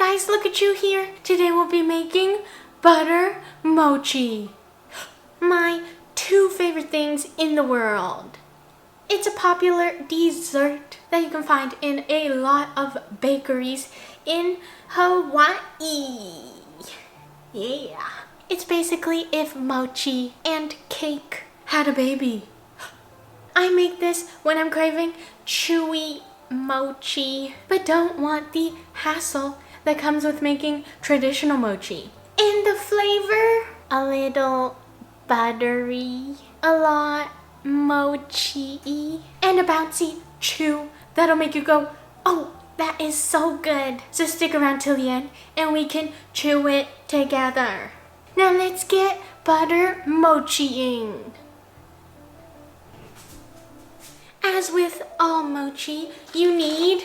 guys, LookCatchu here. Today we'll be making butter mochi. My two favorite things in the world. It's a popular dessert that you can find in a lot of bakeries in Hawaii. Yeah. It's basically if mochi and cake had a baby. I make this when I'm craving chewy mochi, but don't want the hassle that comes with making traditional mochi. And the flavor, a little buttery, a lot mochi, and a bouncy chew that'll make you go, oh, that is so good. So stick around till the end and we can chew it together. Now let's get butter mochiing. As with all mochi, you need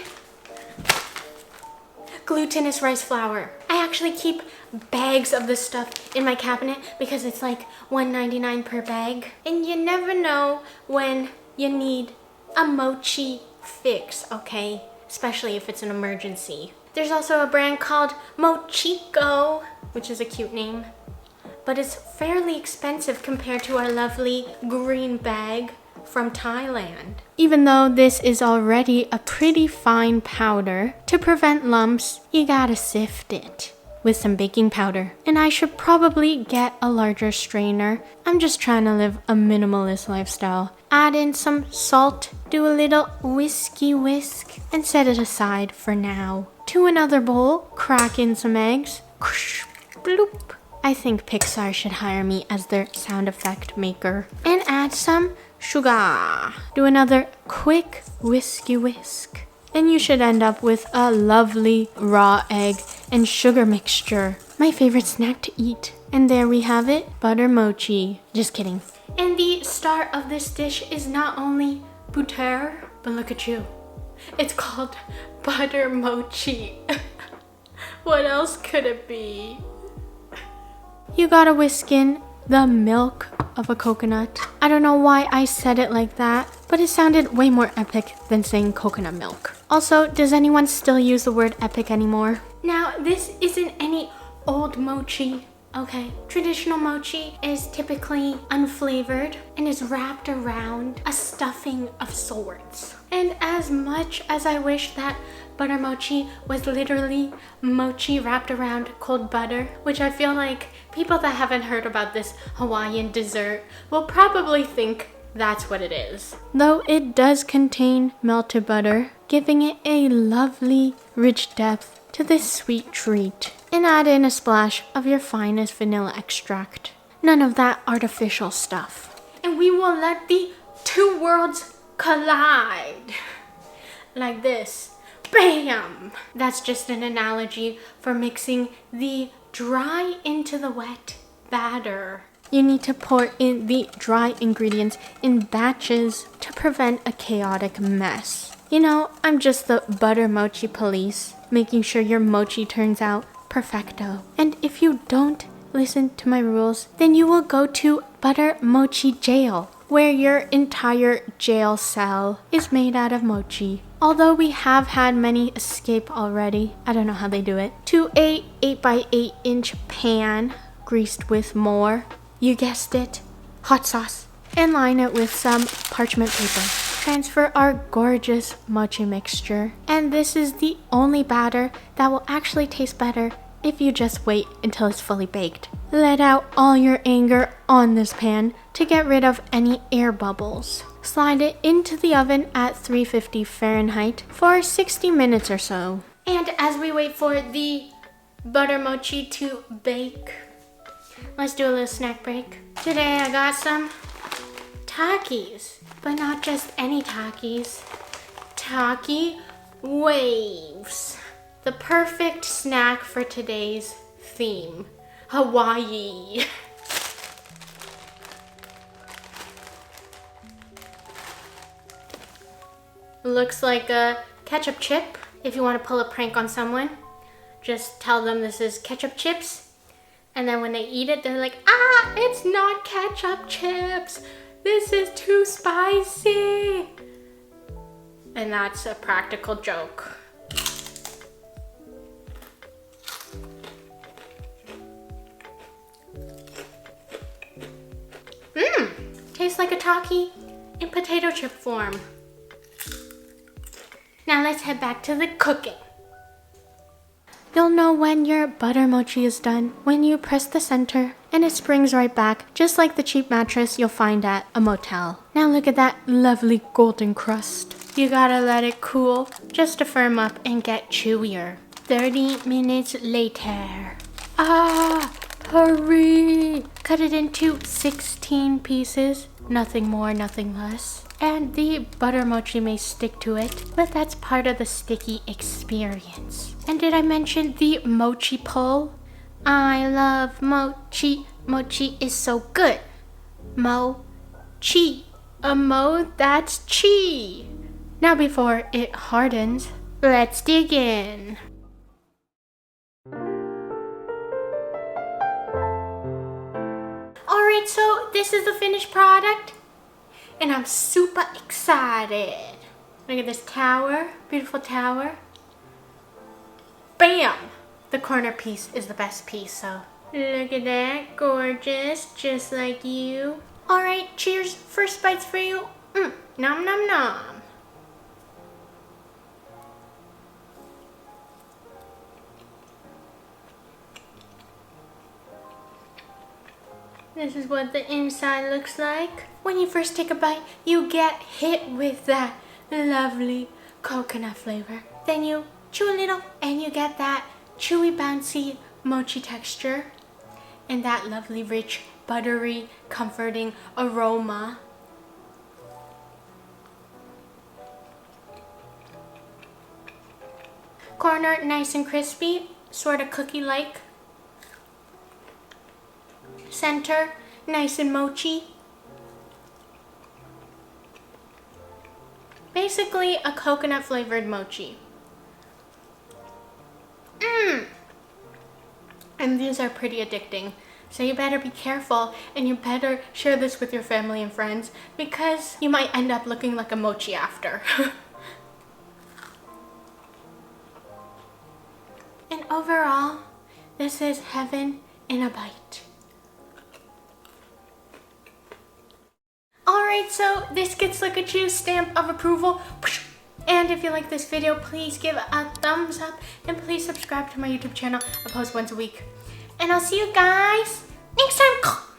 glutenous rice flour. I actually keep bags of this stuff in my cabinet because it's like $1.99 per bag. And you never know when you need a mochi fix, okay? Especially if it's an emergency. There's also a brand called Mochiko, which is a cute name. But it's fairly expensive compared to our lovely green bag from Thailand. Even though this is already a pretty fine powder, to prevent lumps, you gotta sift it with some baking powder. And I should probably get a larger strainer. I'm just trying to live a minimalist lifestyle. Add in some salt, do a little whisk, and set it aside for now. To another bowl, crack in some eggs. Bloop. I think Pixar should hire me as their sound effect maker. And add some sugar. Do another quick whisk. And you should end up with a lovely raw egg and sugar mixture. My favorite snack to eat. And there we have it, butter mochi. Just kidding. And the star of this dish is not only butter, but LookCatchu. It's called butter mochi. What else could it be? You gotta whisk in the milk of a coconut. I don't know why I said it like that, but it sounded way more epic than saying coconut milk. Also, does anyone still use the word epic anymore? Now, this isn't any old mochi, okay? Traditional mochi is typically unflavored and is wrapped around a stuffing of sorts. And as much as I wish that butter mochi was literally mochi wrapped around cold butter, which I feel like people that haven't heard about this Hawaiian dessert will probably think that's what it is. Though it does contain melted butter, giving it a lovely, rich depth to this sweet treat. And add in a splash of your finest vanilla extract. None of that artificial stuff. And we will let the two worlds collide. Like this. Bam! That's just an analogy for mixing the dry into the wet batter. You need to pour in the dry ingredients in batches to prevent a chaotic mess. You know, I'm just the butter mochi police, making sure your mochi turns out perfecto. And if you don't listen to my rules, then you will go to butter mochi jail, where your entire jail cell is made out of mochi. Although we have had many escape already, I don't know how they do it, to a 8x8 inch pan greased with more, you guessed it, hot sauce, and line it with some parchment paper. Transfer our gorgeous mochi mixture, and this is the only batter that will actually taste better if you just wait until it's fully baked. Let out all your anger on this pan to get rid of any air bubbles. Slide it into the oven at 350 Fahrenheit for 60 minutes or so. And as we wait for the butter mochi to bake, let's do a little snack break. Today I got some Takis, but not just any Takis. Taki waves. The perfect snack for today's theme, Hawaii. Looks like a ketchup chip. If you want to pull a prank on someone, just tell them this is ketchup chips. And then when they eat it, they're like, ah, it's not ketchup chips. This is too spicy. And that's a practical joke. like a Taki in potato chip form. Now let's head back to the cooking. You'll know when your butter mochi is done when you press the center and it springs right back, just like the cheap mattress you'll find at a motel. Now look at that lovely golden crust. You gotta let it cool just to firm up and get chewier. 30 minutes later. Ah, hurry! Cut it into 16 pieces. Nothing more, nothing less. And the butter mochi may stick to it, but that's part of the sticky experience. And did I mention the mochi pull? I love mochi. Mochi is so good. Mochi. A mo, that's chi. Now before it hardens, let's dig in. Alright, so this is the finished product. And I'm super excited. Look at this tower, beautiful tower. Bam! The corner piece is the best piece, so. Look at that, gorgeous, just like you. Alright, cheers, first bites for you. Nom nom nom. This is what the inside looks like. When you first take a bite, you get hit with that lovely coconut flavor. Then you chew a little and you get that chewy, bouncy mochi texture and that lovely, rich, buttery, comforting aroma. Corner nice and crispy, sort of cookie-like. Center nice and mochi. Basically a coconut flavored mochi. And these are pretty addicting. So you better be careful and you better share this with your family and friends because you might end up looking like a mochi after. And overall, this is heaven in a bite. Alright, so this gets LookCatchu's stamp of approval. And if you like this video, please give it a thumbs up and please subscribe to my YouTube channel. I post once a week. And I'll see you guys next time.